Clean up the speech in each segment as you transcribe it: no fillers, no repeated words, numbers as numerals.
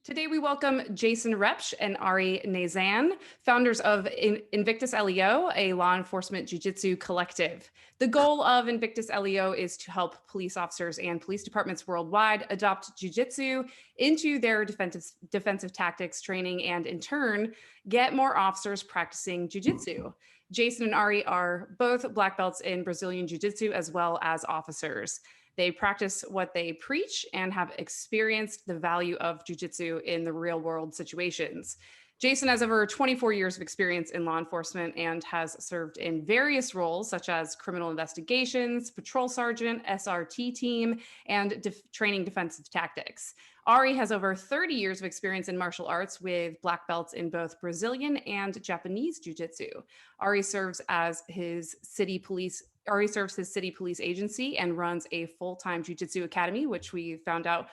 Today we welcome Jason Rebsch and Ari Knazan, founders of Invictus LEO, a law enforcement jiu-jitsu collective. The goal of Invictus LEO is to help police officers and police departments worldwide adopt jiu-jitsu into their defensive tactics training and in turn, get more officers practicing jiu-jitsu. Jason and Ari are both black belts in Brazilian jiu-jitsu as well as officers. They practice what they preach and have experienced the value of jiu-jitsu in the real world situations. Jason has over 24 years of experience in law enforcement and has served in various roles such as criminal investigations, patrol sergeant, SRT team, and training defensive tactics. Ari has over 30 years of experience in martial arts with black belts in both Brazilian and Japanese jiu-jitsu. Ari serves his city police agency and runs a full-time jiu-jitsu academy, which we found out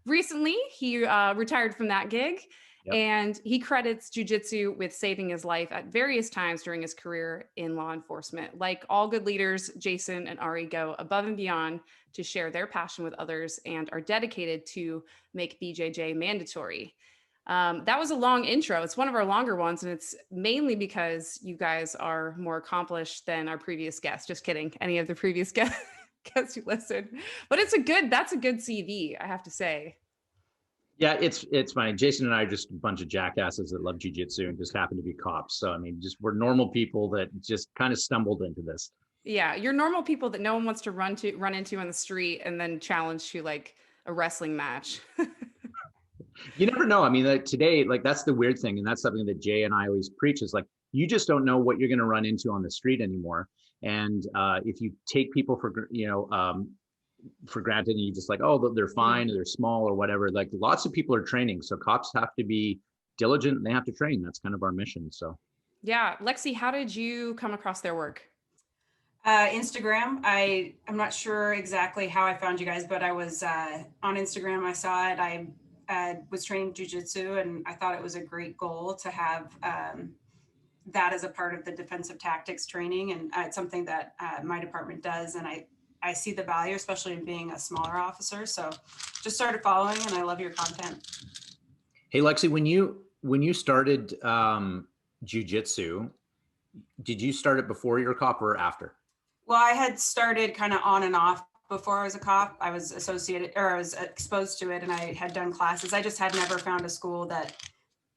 recently. He retired from that gig. Yep. And he credits jiu-jitsu with saving his life at various times during his career in law enforcement. Like all good leaders, Jason and Ari go above and beyond to share their passion with others and are dedicated to make BJJ mandatory. That was a long intro. It's one of our longer ones, and it's mainly because you guys are more accomplished than our previous guests. Just kidding. Any of the previous guests who listened. But that's a good CV, I have to say. Yeah, it's funny. Jason and I are just a bunch of jackasses that love jiu-jitsu and just happen to be cops. So, I mean, we're normal people that just kind of stumbled into this. Yeah, you're normal people that no one wants to run into on the street and then challenge to like a wrestling match. You never know. I mean, today, that's the weird thing. And that's something that Jay and I always preach is you just don't know what you're going to run into on the street anymore. And if you take people for granted and you just they're fine or they're small or whatever, lots of people are training. So cops have to be diligent and they have to train. That's kind of our mission. So yeah. Lexi, how did you come across their work? Instagram. I'm not sure exactly how I found you guys, but I was on Instagram. I saw it. I was training jiu-jitsu and I thought it was a great goal to have that as a part of the defensive tactics training. And it's something that my department does. And I see the value, especially in being a smaller officer. So just started following and I love your content. Hey, Lexi, when you started jiu-jitsu, did you start it before you were a cop or after? Well, I had started kind of on and off before I was a cop. I was I was exposed to it and I had done classes. I just had never found a school that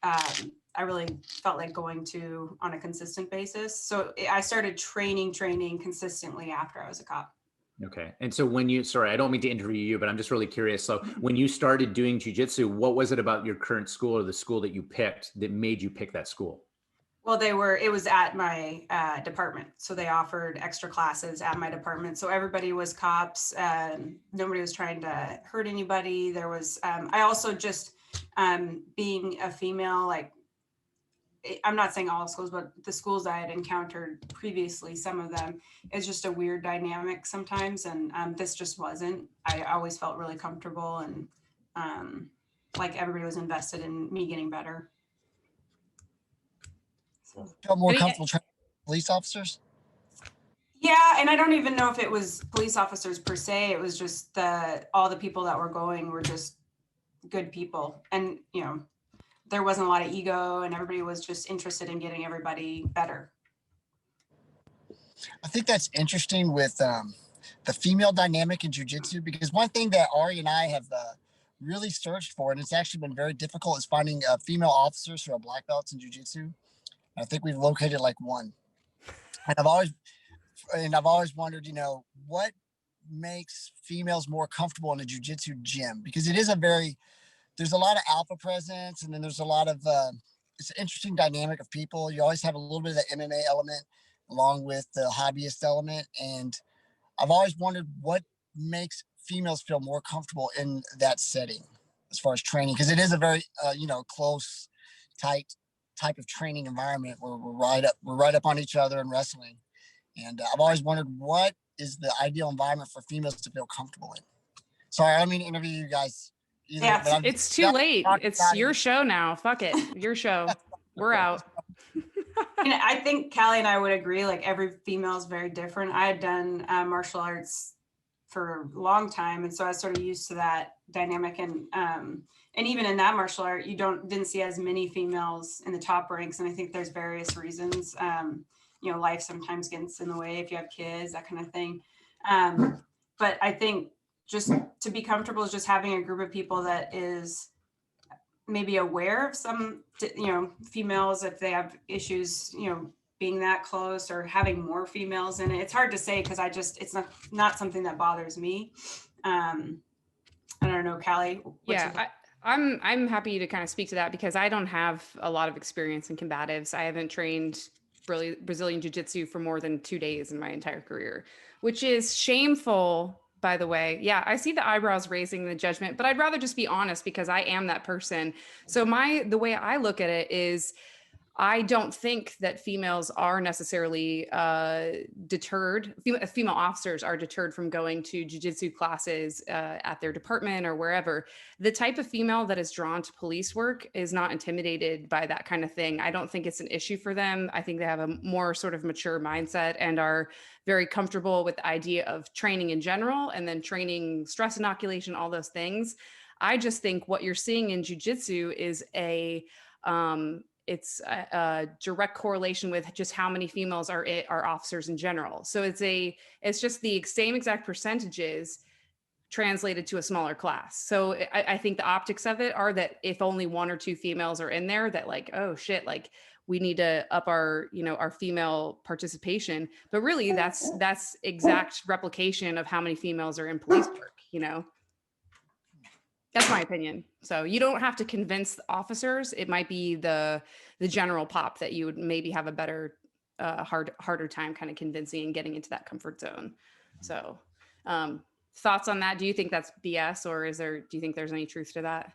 I really felt like going to on a consistent basis. So I started training consistently after I was a cop. Okay. And so sorry, I don't mean to interview you, but I'm just really curious. So when you started doing jiu-jitsu, what was it about your current school or the school that you picked that made you pick that school? Well, it was at my department. So they offered extra classes at my department. So everybody was cops. Nobody was trying to hurt anybody. There was, I also just being a female, I'm not saying all schools, but the schools I had encountered previously, some of them, is just a weird dynamic sometimes. And this just wasn't. I always felt really comfortable and like everybody was invested in me getting better. So. Felt more comfortable training police officers? Yeah, and I don't even know if it was police officers per se. It was just all the people that were going were just good people. And, there wasn't a lot of ego and everybody was just interested in getting everybody better. I think that's interesting with the female dynamic in jiu-jitsu, because one thing that Ari and I have really searched for, and it's actually been very difficult, is finding female officers who are black belts in jiu-jitsu. I think we've located one. And I've always wondered, what makes females more comfortable in a jiu-jitsu gym? Because it is there's a lot of alpha presence, and then there's a lot of, it's an interesting dynamic of people. You always have a little bit of the MMA element along with the hobbyist element. And I've always wondered what makes females feel more comfortable in that setting as far as training, because it is a very, close, tight type of training environment where we're right up on each other and wrestling. And I've always wondered what is the ideal environment for females to feel comfortable in. Sorry, I don't mean to interview you guys either, yeah, it's too late. It's your show now. Fuck it. Your show. We're out. And I think Callie and I would agree, every female is very different. I had done martial arts for a long time. And so I was sort of used to that dynamic. And and even in that martial art, you didn't see as many females in the top ranks. And I think there's various reasons. You know, life sometimes gets in the way if you have kids, that kind of thing. But I think just to be comfortable is just having a group of people that is maybe aware of some, you know, females, if they have issues, you know, being that close or having more females in it. It's hard to say because it's not something that bothers me. I don't know, Callie. I'm happy to kind of speak to that because I don't have a lot of experience in combatives. I haven't trained Brazilian Jiu-Jitsu for more than 2 days in my entire career, which is shameful, by the way. Yeah, I see the eyebrows raising the judgment, but I'd rather just be honest because I am that person. So the way I look at it is I don't think that females are necessarily deterred. Female officers are deterred from going to jiu-jitsu classes at their department or wherever. The type of female that is drawn to police work is not intimidated by that kind of thing. I don't think it's an issue for them. I think they have a more sort of mature mindset and are very comfortable with the idea of training in general and then training, stress inoculation, all those things. I just think what you're seeing in jiu-jitsu is it's a direct correlation with just how many females are officers in general. So it's just the same exact percentages translated to a smaller class. So I think the optics of it are that if only 1 or 2 females are in there, that like, oh shit, like we need to up our, you know, our female participation. But really that's exact replication of how many females are in police work, you know? That's my opinion. So you don't have to convince the officers. It might be the general pop that you would maybe have a better, harder time kind of convincing and getting into that comfort zone. So thoughts on that? Do you think that's BS or do you think there's any truth to that?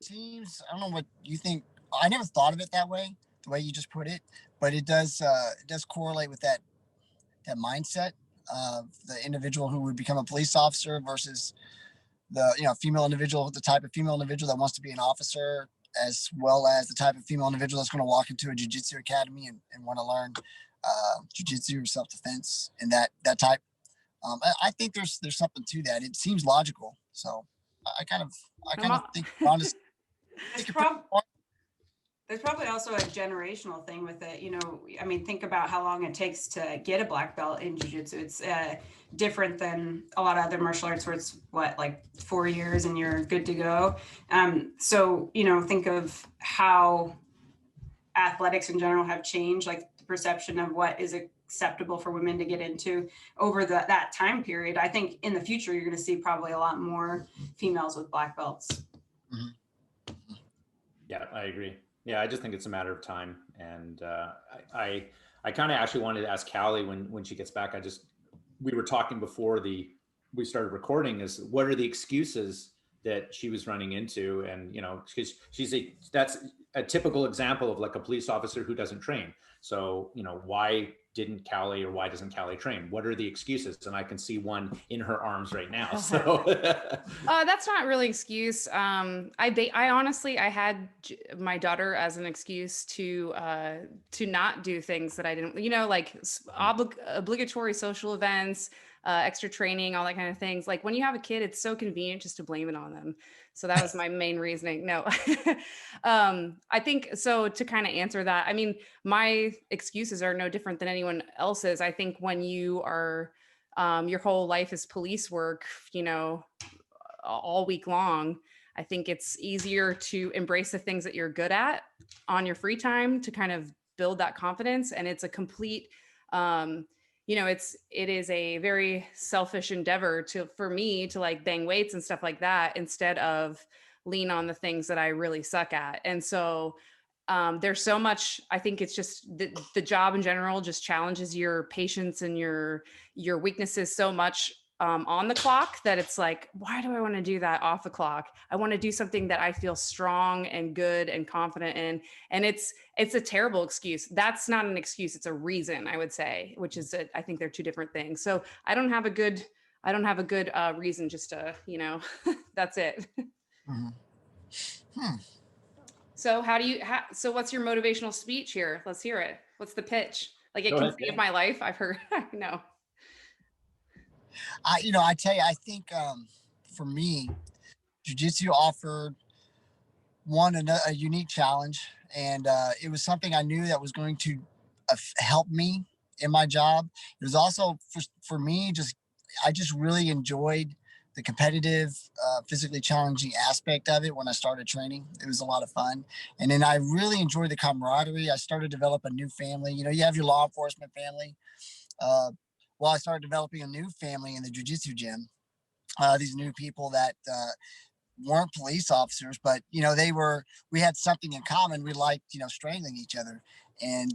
Seems, I don't know what you think. I never thought of it that way, the way you just put it, but it does correlate with that mindset of the individual who would become a police officer versus the, you know, female individual, the type of female individual that wants to be an officer, as well as the type of female individual that's going to walk into a jiu-jitsu academy and want to learn jiu-jitsu or self-defense and that type. I think there's something to that. It seems logical. So I kind of think honestly, there's probably also a generational thing with it. You know, I mean, think about how long it takes to get a black belt in jiu-jitsu. It's different than a lot of other martial arts where it's like 4 years and you're good to go. So, you know, think of how athletics in general have changed, like the perception of what is acceptable for women to get into over that time period. I think in the future, you're going to see probably a lot more females with black belts. Mm-hmm. Yeah, I agree. Yeah, I just think it's a matter of time. And I kind of actually wanted to ask Callie when she gets back. We were talking before we started recording, is what are the excuses that she was running into? And, you know, because that's a typical example of like a police officer who doesn't train. So, you know, why doesn't Callie train? What are the excuses? And I can see one in her arms right now. So that's not really excuse. I honestly, I had my daughter as an excuse to not do things that I didn't, you know, like obligatory social events, extra training, all that kind of things. Like when you have a kid, it's so convenient just to blame it on them. So that was my main reasoning. No, I think so. To kind of answer that, I mean, my excuses are no different than anyone else's. I think when you are, your whole life is police work, you know, all week long, I think it's easier to embrace the things that you're good at on your free time to kind of build that confidence. And it's a complete, you know, it is a very selfish endeavor for me to like bang weights and stuff like that instead of lean on the things that I really suck at. And so there's so much, I think it's just the job in general just challenges your patience and your weaknesses so much on the clock that it's like, why do I want to do that off the clock? I want to do something that I feel strong and good and confident in. And it's a terrible excuse. That's not an excuse. It's a reason, I would say, which is, I think they're two different things. So I don't have a good reason, just to, you know, that's it. Mm-hmm. So so what's your motivational speech here? Let's hear it. What's the pitch? Like it can save my life. I've heard, no. I tell you, I think for me, Jiu-Jitsu offered a unique challenge, and it was something I knew that was going to help me in my job. It was also for me, I just really enjoyed the competitive, physically challenging aspect of it when I started training. It was a lot of fun. And then I really enjoyed the camaraderie. I started to develop a new family. You know, you have your law enforcement family. Well, I started developing a new family in the jiu-jitsu gym. These new people that weren't police officers, but you know, we had something in common. We liked, you know, strangling each other. And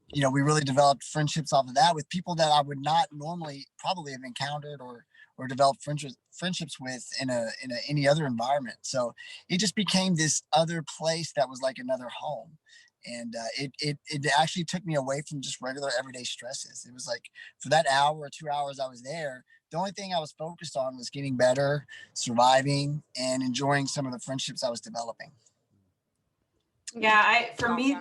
you know, we really developed friendships off of that with people that I would not normally probably have encountered or developed friendships with in any other environment. So it just became this other place that was like another home. And it actually took me away from just regular everyday stresses. It was like for that hour or 2 hours I was there, the only thing I was focused on was getting better, surviving, and enjoying some of the friendships I was developing. Yeah, for me,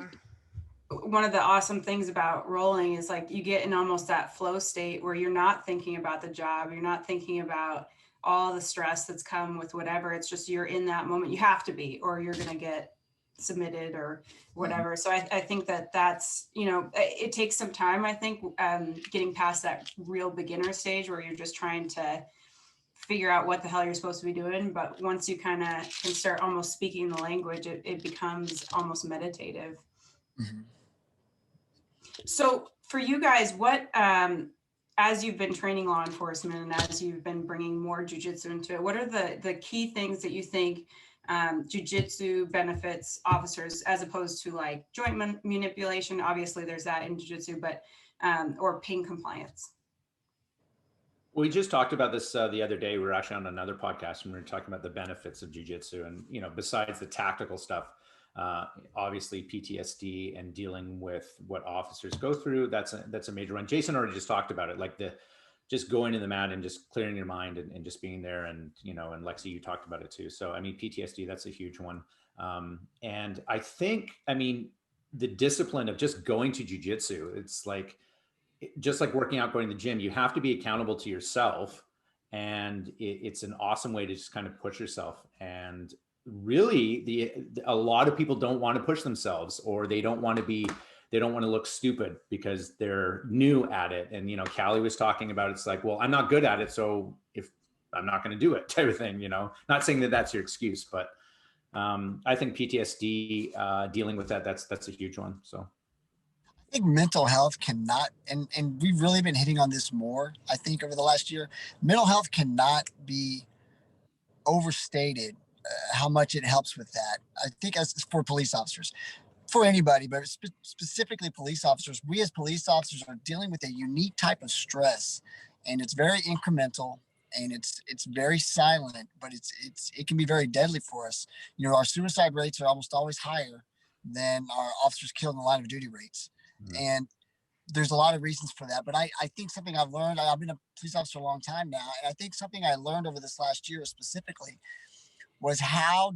one of the awesome things about rolling is like you get in almost that flow state where you're not thinking about the job, you're not thinking about all the stress that's come with whatever. It's just you're in that moment. You have to be, or you're going to get submitted or whatever. Mm-hmm. So I think that's, you know, it takes some time, I think, getting past that real beginner stage where you're just trying to figure out what the hell you're supposed to be doing. But once you kind of can start almost speaking the language, it becomes almost meditative. Mm-hmm. So for you guys, what, as you've been training law enforcement and as you've been bringing more jiu-jitsu into it, what are the key things that you think jiu-jitsu benefits officers as opposed to like joint manipulation? Obviously there's that in jiu-jitsu, but or ping compliance. We just talked about this the other day. We were actually on another podcast and we were talking about the benefits of jiu-jitsu, and you know, besides the tactical stuff, obviously PTSD and dealing with what officers go through, that's a major one. Jason already just talked about it, like just going to the mat and just clearing your mind and just being there. And, you know, and Lexi, you talked about it too. So, I mean, PTSD, that's a huge one. And I think, I mean, the discipline of just going to jiu-jitsu, it's like, just like working out, going to the gym, you have to be accountable to yourself. And it's an awesome way to just kind of push yourself. And really a lot of people don't want to push themselves, or they don't want to look stupid because they're new at it. And, you know, Callie was talking about, it's like, well, I'm not good at it, so if I'm not going to do it type of thing, you know, not saying that that's your excuse, but I think PTSD, dealing with that's a huge one. So I think mental health cannot, and we've really been hitting on this more, I think, over the last year. Mental health cannot be overstated, how much it helps with that. I think as for police officers, for anybody, but specifically police officers, we as police officers are dealing with a unique type of stress, and it's very incremental and it's very silent, but it can be very deadly for us. You know, our suicide rates are almost always higher than our officers killed in the line of duty rates. Mm-hmm. And there's a lot of reasons for that, but I think something I've learned, I've been a police officer a long time now, and I think something I learned over this last year specifically was how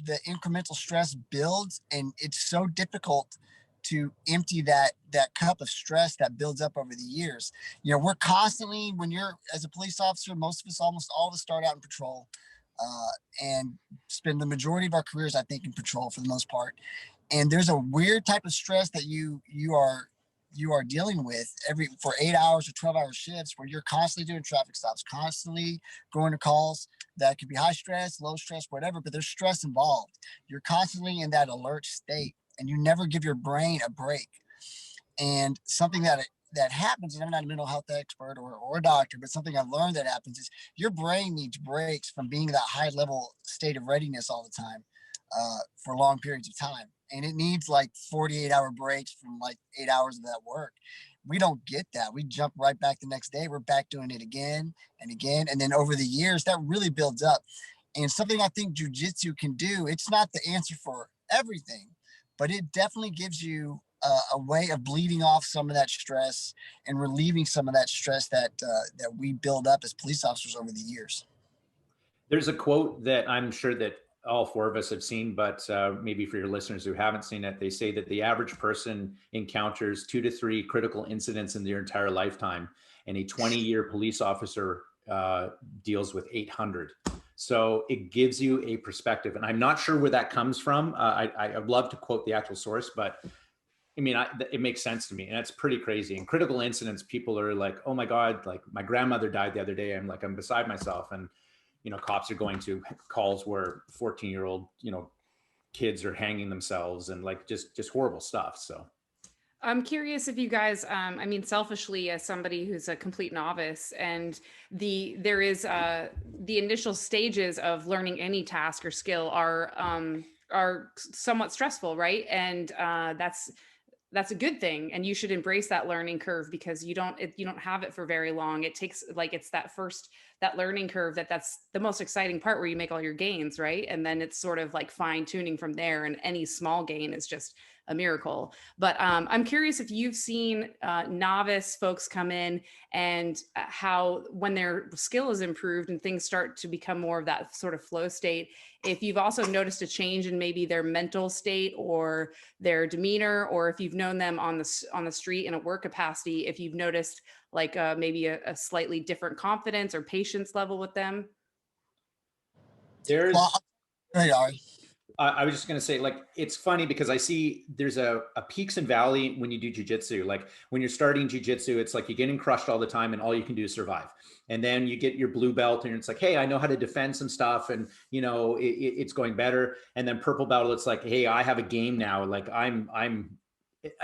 the incremental stress builds, and it's so difficult to empty that cup of stress that builds up over the years. You know, we're constantly, when you're as a police officer, most of us, almost all of us, start out in patrol and spend the majority of our careers, I think, in patrol for the most part. And there's a weird type of stress that you are dealing with for 8 hours or 12-hour shifts, where you're constantly doing traffic stops, constantly going to calls that could be high stress, low stress, whatever, but there's stress involved. You're constantly in that alert state, and you never give your brain a break. And something that happens, and I'm not a mental health expert or a doctor, but something I've learned that happens is your brain needs breaks from being in that high level state of readiness all the time for long periods of time. And it needs like 48-hour breaks from like 8 hours of that work. We don't get that. We jump right back the next day. We're back doing it again and again. And then over the years, that really builds up. And something I think jiu-jitsu can do, it's not the answer for everything, but it definitely gives you a way of bleeding off some of that stress and relieving some of that stress that we build up as police officers over the years. There's a quote that I'm sure that all four of us have seen, but maybe for your listeners who haven't seen it, they say that the average person encounters 2 to 3 critical incidents in their entire lifetime, and a 20-year police officer deals with 800. So it gives you a perspective. And I'm not sure where that comes from. I'd love to quote the actual source, but I mean, it makes sense to me, and that's pretty crazy. In critical incidents, people are like, "Oh my God, like my grandmother died the other day." I'm beside myself, and cops are going to calls where 14-year-old, kids are hanging themselves, and like just horrible stuff. So I'm curious if you guys, I mean, selfishly, as somebody who's a complete novice, and there is the initial stages of learning any task or skill are somewhat stressful, right? And that's a good thing, and you should embrace that learning curve, because you don't have it for very long. It takes, like, it's that learning curve that's the most exciting part, where you make all your gains, right? And then it's sort of like fine tuning from there, and any small gain is just a miracle. But I'm curious if you've seen novice folks come in, and how, when their skill is improved and things start to become more of that sort of flow state, if you've also noticed a change in maybe their mental state or their demeanor, or if you've known them on the street in a work capacity, if you've noticed like maybe a slightly different confidence or patience level with them. there's Well, hey, Ari. I was just going to say, like, it's funny because I see there's a peaks and valley when you do jujitsu. Like when you're starting jujitsu, it's like you're getting crushed all the time and all you can do is survive. And then you get your blue belt and it's like, hey, I know how to defend some stuff, and it's going better. And then purple belt, it's like, hey, I have a game now. Like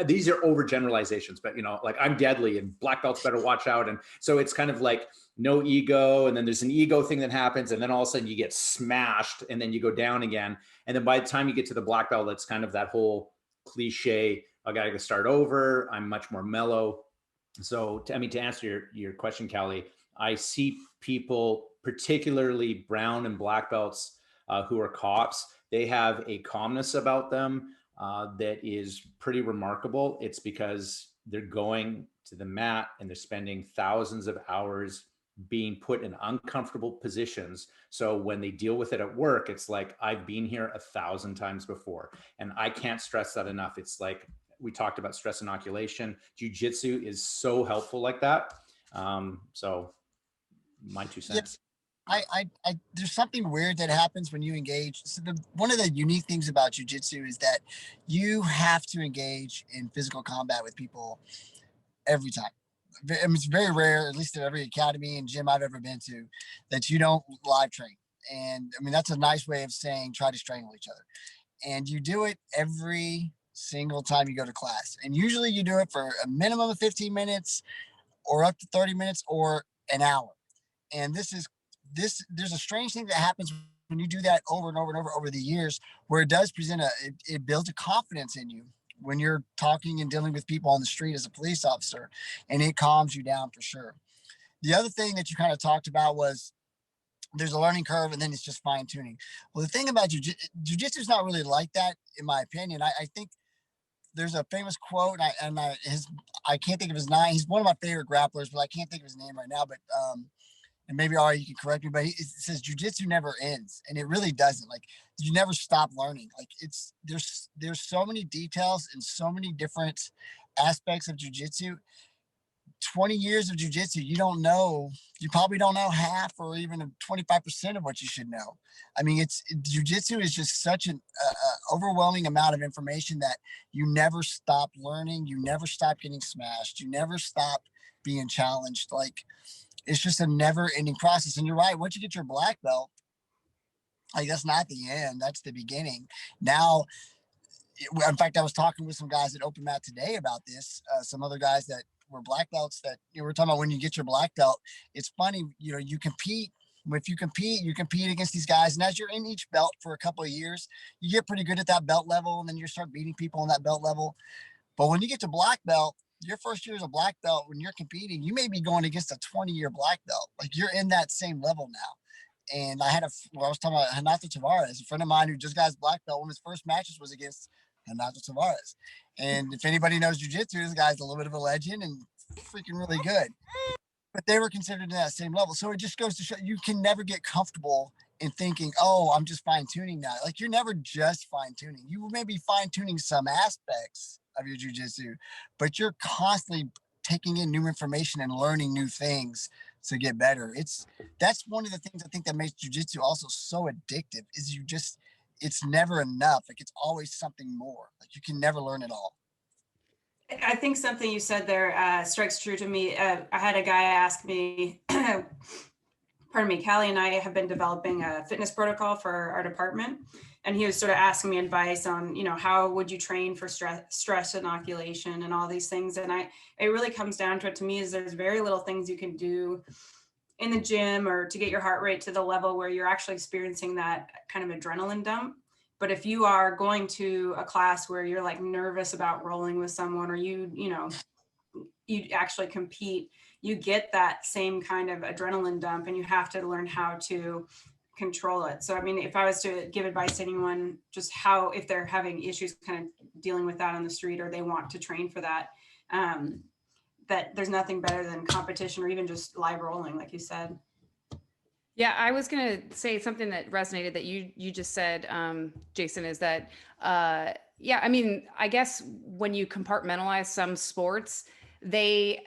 these are overgeneralizations, but like I'm deadly and black belts better watch out. And so it's kind of like no ego. And then there's an ego thing that happens. And then all of a sudden you get smashed and then you go down again. And then by the time you get to the black belt, it's kind of that whole cliche, I got to start over. I'm much more mellow. So to answer your question, Callie, I see people, particularly brown and black belts who are cops, they have a calmness about them that is pretty remarkable. It's because they're going to the mat and they're spending thousands of hours being put in uncomfortable positions. So when they deal with it at work, it's like, I've been here 1,000 times before. And I can't stress that enough. It's like, we talked about stress inoculation. Jiu-Jitsu is so helpful like that. So my 2 cents. I there's something weird that happens when you engage. So one of the unique things about jujitsu is that you have to engage in physical combat with people every time. I mean, it's very rare, at least at every academy and gym I've ever been to, that you don't live train. And I mean, that's a nice way of saying try to strangle each other. And you do it every single time you go to class. And usually you do it for a minimum of 15 minutes or up to 30 minutes or an hour. And there's a strange thing that happens when you do that over and over and over the years, where it does present it builds a confidence in you when you're talking and dealing with people on the street as a police officer, and it calms you down for sure. The other thing that you kind of talked about was there's a learning curve and then it's just fine tuning. Well, the thing about jiu-jitsu is not really like that, in my opinion. I think there's a famous quote, and I can't think of his name. He's one of my favorite grapplers, but I can't think of his name right now. But and maybe Ari, you can correct me, but it says jiu-jitsu never ends, and it really doesn't. Like, you never stop learning. Like, there's so many details and so many different aspects of jiu-jitsu. 20 years of jiu-jitsu, you probably don't know half or even 25% of what you should know. I mean, jiu-jitsu is just such an overwhelming amount of information that you never stop learning. You never stop getting smashed. You never stop being challenged. Like, it's just a never ending process. And you're right. Once you get your black belt, like, that's not the end. That's the beginning. Now, in fact, I was talking with some guys at Open Mat today about this. Some other guys that were black belts that we're talking about when you get your black belt. It's funny, you compete. If you compete against these guys. And as you're in each belt for a couple of years, you get pretty good at that belt level. And then you start beating people on that belt level. But when you get to black belt, your first year as a black belt, when you're competing, you may be going against a 20-year black belt. Like, you're in that same level now. And I was talking about Renato Tavares, a friend of mine who just got his black belt. One of his first matches was against Renato Tavares. And if anybody knows jiu-jitsu, this guy's a little bit of a legend and freaking really good. But they were considered in that same level. So it just goes to show you can never get comfortable in thinking, oh, I'm just fine-tuning now. Like, you're never just fine-tuning. You may be fine-tuning some aspects of your jiu-jitsu, but you're constantly taking in new information and learning new things to get better. That's one of the things I think that makes jiu-jitsu also so addictive is it's never enough. Like it's always something more. Like you can never learn it all. I think something you said there strikes true to me. I had a guy ask me, pardon me, Callie and I have been developing a fitness protocol for our department. And he was sort of asking me advice on, how would you train for stress inoculation and all these things. And it really comes down to it to me is there's very little things you can do in the gym or to get your heart rate to the level where you're actually experiencing that kind of adrenaline dump. But if you are going to a class where you're like nervous about rolling with someone or you actually compete, you get that same kind of adrenaline dump and you have to learn how to control it. So, I mean, if I was to give advice to anyone, just how, if they're having issues kind of dealing with that on the street or they want to train for that, that there's nothing better than competition or even just live rolling, like you said. Yeah, I was going to say something that resonated that you just said, Jason, is that, yeah, I mean, I guess when you compartmentalize some sports, they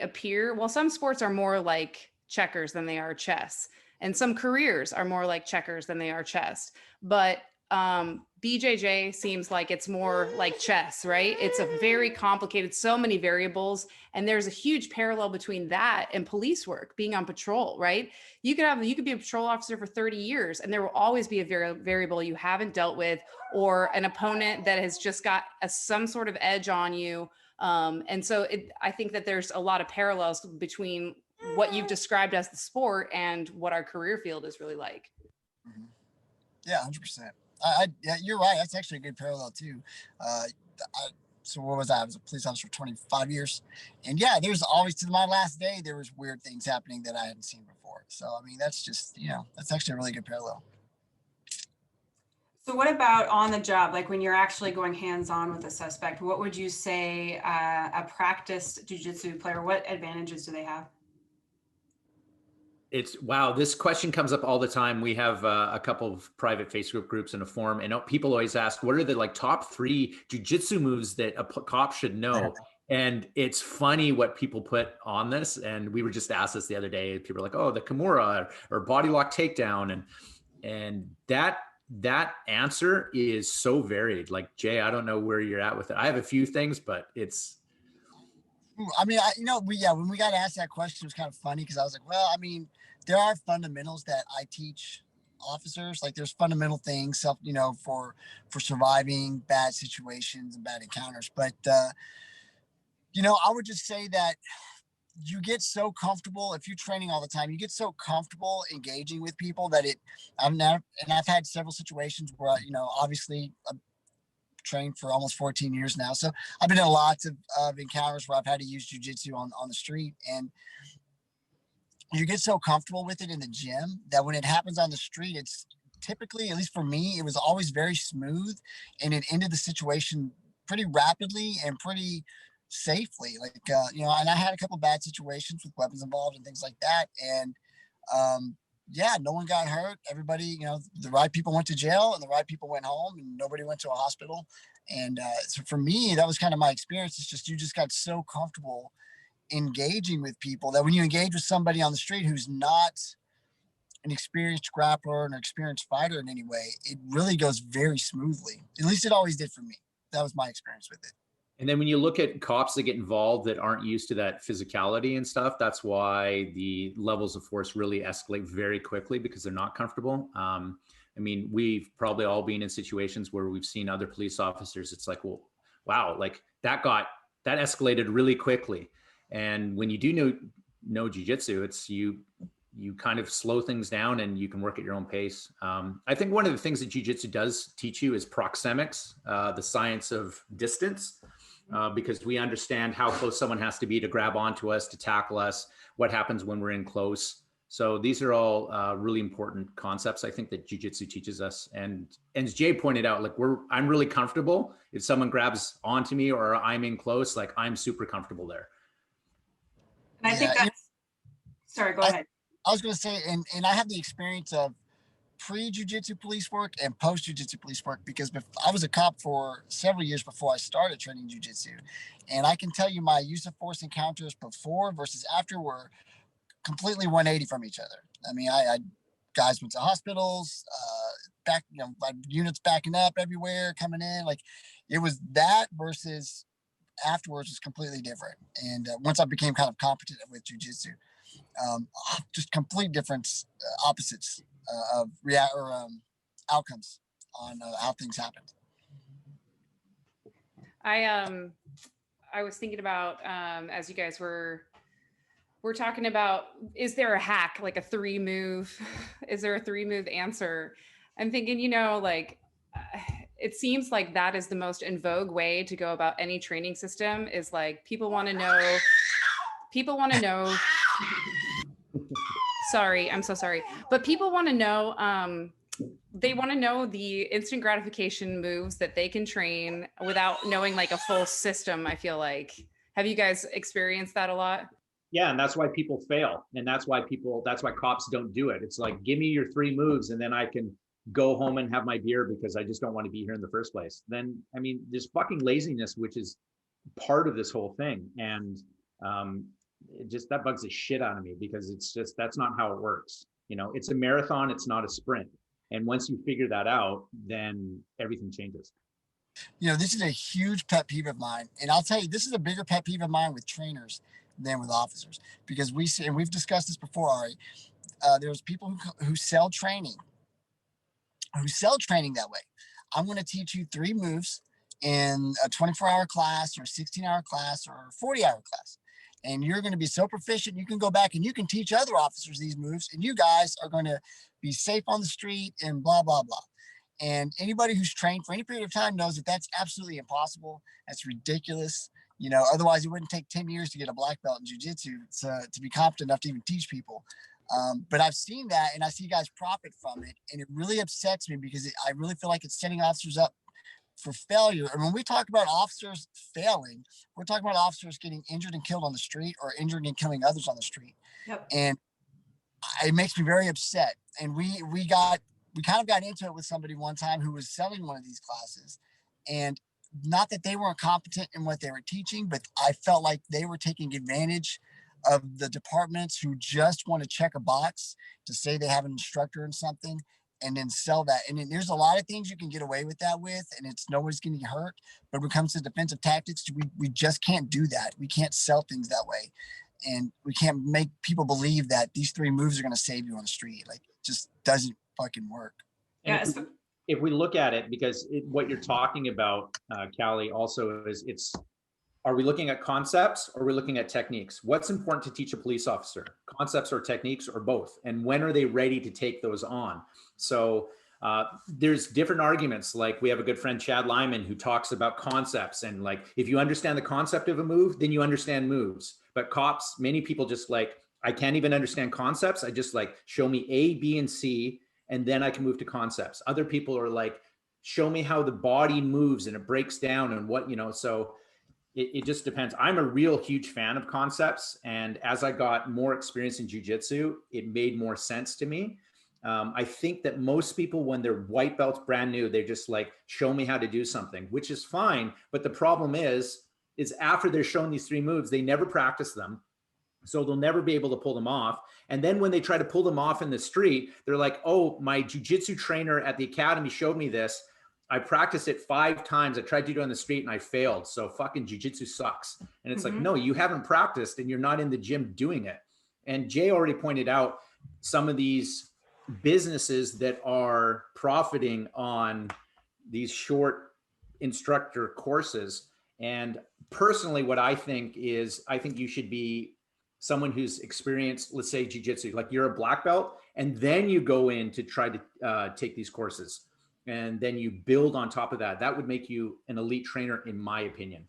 appear, well, some sports are more like checkers than they are chess. And some careers are more like checkers than they are chess. But BJJ seems like it's more like chess, right? It's a very complicated, so many variables. And there's a huge parallel between that and police work, being on patrol, right? You could be a patrol officer for 30 years and there will always be a variable you haven't dealt with or an opponent that has just got some sort of edge on you. And so I think that there's a lot of parallels between what you've described as the sport and what our career field is really like. Mm-hmm. Yeah, 100%. Yeah, you're right. That's actually a good parallel too. So what was I? I was a police officer for 25 years. And yeah, there's always, to my last day, there was weird things happening that I hadn't seen before. So, I mean, that's just, that's actually a really good parallel. So what about on the job? Like when you're actually going hands-on with a suspect, what would you say a practiced jiu-jitsu player, what advantages do they have? Wow, this question comes up all the time. We have a couple of private Facebook groups and a forum, and people always ask, what are the top 3 jiu-jitsu moves that a cop should know? And it's funny what people put on this. And we were just asked this the other day. People are like, oh, the Kimura or body lock takedown. And that answer is so varied. Like, Jay, I don't know where you're at with it. I have a few things, but it's, I mean, when we got asked that question, it was kind of funny because I was like, well, I mean, there are fundamentals that I teach officers. Like there's fundamental things, for surviving bad situations and bad encounters. But, I would just say that you get so comfortable if you're training all the time, you get so comfortable engaging with people that I've had several situations where, obviously trained for almost 14 years now. So I've been in lots of encounters where I've had to use jiu-jitsu on the street, and you get so comfortable with it in the gym that when it happens on the street, it's typically, at least for me, it was always very smooth and it ended the situation pretty rapidly and pretty safely. Like, and I had a couple bad situations with weapons involved and things like that. And, yeah, no one got hurt. Everybody, the right people went to jail and the right people went home and nobody went to a hospital. And so for me, that was kind of my experience. It's just, you just got so comfortable engaging with people that when you engage with somebody on the street who's not an experienced grappler or an experienced fighter in any way, it really goes very smoothly. At least it always did for me. That was my experience with it. And then when you look at cops that get involved that aren't used to that physicality and stuff, that's why the levels of force really escalate very quickly because they're not comfortable. I mean, we've probably all been in situations where we've seen other police officers. It's like, well, wow, like that escalated really quickly. And when you do know jiu-jitsu, it's you kind of slow things down and you can work at your own pace. I think one of the things that jiu-jitsu does teach you is proxemics, the science of distance. Because we understand how close someone has to be to grab onto us, to tackle us, what happens when we're in close. So these are all really important concepts, I think, that jiu-jitsu teaches us. And as Jay pointed out, like I'm really comfortable. If someone grabs onto me or I'm in close, like I'm super comfortable there. And I think that's, sorry, go ahead. I was going to say, and I have the experience of pre-jiu-jitsu police work and post-jiu-jitsu police work because I was a cop for several years before I started training jiu-jitsu. And I can tell you my use of force encounters before versus after were completely 180 from each other. I mean, I guys went to hospitals, units backing up everywhere, coming in. Like, it was that versus afterwards was completely different. And once I became kind of competent with jiu-jitsu, just complete different opposites of outcomes on how things happened. I was thinking about as you guys were talking about, is there a hack, like a 3-move? Is there a 3-move answer? I'm thinking, it seems like that is the most in vogue way to go about any training system, is like people want to know. Sorry, I'm so sorry. But people want to know, they want to know the instant gratification moves that they can train without knowing like a full system, I feel like. Have you guys experienced that a lot? Yeah, and that's why people fail. And that's why cops don't do it. It's like, give me your 3 moves and then I can go home and have my beer because I just don't want to be here in the first place. Then, I mean, there's fucking laziness, which is part of this whole thing. And that bugs the shit out of me, because that's not how it works. It's a marathon, it's not a sprint. And once you figure that out, then everything changes. This is a huge pet peeve of mine. And I'll tell you, this is a bigger pet peeve of mine with trainers than with officers, because we've discussed this before, Ari. There's people who sell training that way. I'm going to teach you 3 moves in a 24-hour class or a 16-hour class or a 40-hour class. And you're going to be so proficient, you can go back and you can teach other officers these moves, and you guys are going to be safe on the street and blah, blah, blah. And anybody who's trained for any period of time knows that that's absolutely impossible. That's ridiculous. Otherwise it wouldn't take 10 years to get a black belt in jiu-jitsu to be competent enough to even teach people. But I've seen that, and I see guys profit from it. And it really upsets me, because I really feel like it's setting officers up for failure. And when we talk about officers failing, we're talking about officers getting injured and killed on the street, or injured and killing others on the street. Yep. And it makes me very upset. And we kind of got into it with somebody one time who was selling one of these classes, and not that they weren't competent in what they were teaching, but I felt like they were taking advantage of the departments who just want to check a box to say they have an instructor in something and then sell that. And then there's a lot of things you can get away with that with, and nobody's going to get hurt. But when it comes to defensive tactics, we just can't do that. We can't sell things that way. And we can't make people believe that these 3 moves are going to save you on the street. Like, it just doesn't fucking work. Yeah. If we look at it, because what you're talking about, Callie, also is are we looking at concepts or are we looking at techniques? What's important to teach a police officer? Concepts or techniques, or both? And when are they ready to take those on? So there's different arguments. Like, we have a good friend, Chad Lyman, who talks about concepts. And like, if you understand the concept of a move, then you understand moves. But cops, many people just like, I can't even understand concepts. I just like, show me A, B, and C, and then I can move to concepts. Other people are like, show me how the body moves and it breaks down and what, so it just depends. I'm a real huge fan of concepts. And as I got more experience in jiu-jitsu, it made more sense to me. I think that most people, when they're white belts brand new, they're just like, show me how to do something, which is fine. But the problem is after they're shown these 3 moves, they never practice them. So they'll never be able to pull them off. And then when they try to pull them off in the street, they're like, oh, my jiu-jitsu trainer at the academy showed me this. I practiced it 5 times. I tried to do it on the street and I failed. So fucking jiu-jitsu sucks. And it's like, no, you haven't practiced and you're not in the gym doing it. And Jay already pointed out some of these businesses that are profiting on these short instructor courses. And personally, what I think is, I think you should be someone who's experienced, let's say jiu-jitsu, like you're a black belt, and then you go in to try to take these courses. And then you build on top of that. That would make you an elite trainer, in my opinion.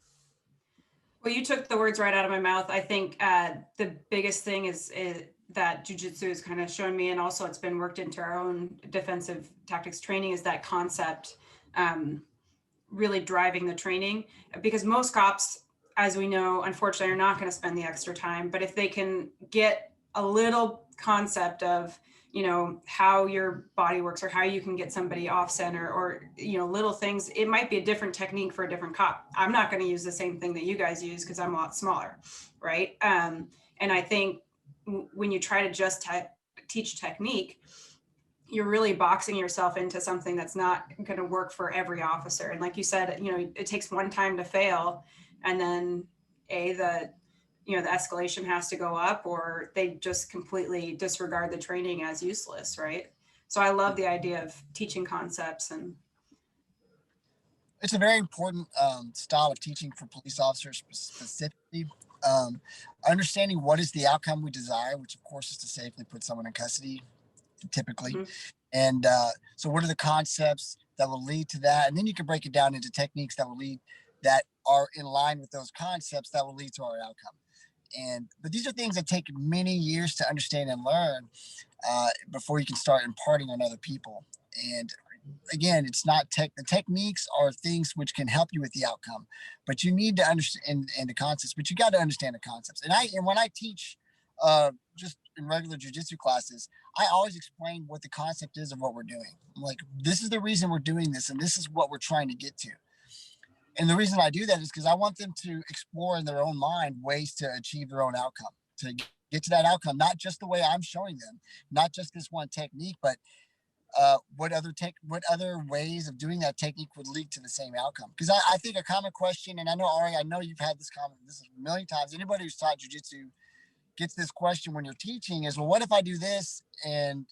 Well, you took the words right out of my mouth. I think the biggest thing is that jiu-jitsu is kind of showing me, and also it's been worked into our own defensive tactics training, is that concept really driving the training. Because most cops, as we know, unfortunately, are not going to spend the extra time. But if they can get a little concept of, how your body works, or how you can get somebody off center, or, little things, it might be a different technique for a different cop. I'm not going to use the same thing that you guys use because I'm a lot smaller. Right. And I think when you try to just teach technique, you're really boxing yourself into something that's not going to work for every officer. And like you said, you know, it takes one time to fail, and then the escalation has to go up, or they just completely disregard the training as useless, right? So I love the idea of teaching concepts. And it's a very important style of teaching for police officers specifically. Understanding what is the outcome we desire, which of course is to safely put someone in custody, typically. Mm-hmm. And so what are the concepts that will lead to that? And then you can break it down into techniques that are in line with those concepts that will lead to our outcome. But these are things that take many years to understand and learn before you can start imparting on other people. And again, it's not the techniques are things which can help you with the outcome, but you need to understand and the concepts, but you got to understand the concepts. And when I teach just in regular jiu-jitsu classes, I always explain what the concept is of what we're doing. I'm like, this is the reason we're doing this, and this is what we're trying to get to. And the reason I do that is because I want them to explore in their own mind ways to achieve their own outcome, to get to that outcome, not just the way I'm showing them, not just this one technique, but what other ways of doing that technique would lead to the same outcome. Because I think a common question, and I know, Ari, I know you've had this a million times. Anybody who's taught jiu-jitsu gets this question when you're teaching is, well, what if I do this and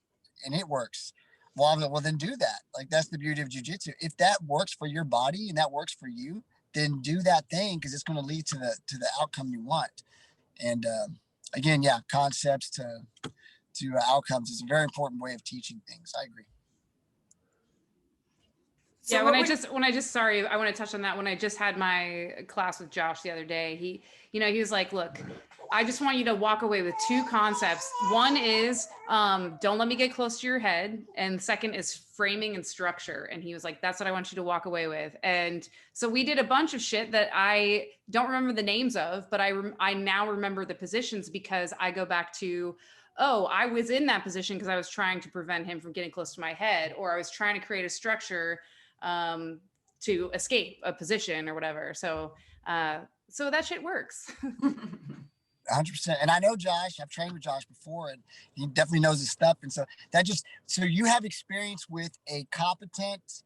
it works? Well, then do that. Like, that's the beauty of jiu-jitsu. If that works for your body and that works for you, then do that thing, because it's going to lead to the outcome you want. And again, yeah, concepts to outcomes is a very important way of teaching things. I agree. So yeah, sorry, I want to touch on that. When I just had my class with Josh the other day, he was like, look, I just want you to walk away with two concepts. One is, don't let me get close to your head. And second is framing and structure. And he was like, that's what I want you to walk away with. And so we did a bunch of shit that I don't remember the names of, but I now remember the positions, because I go back to, oh, I was in that position because I was trying to prevent him from getting close to my head, or I was trying to create a structure to escape a position or whatever. So that shit works. 100%. And I know Josh, I've trained with Josh before, and he definitely knows his stuff. And so so you have experience with a competent,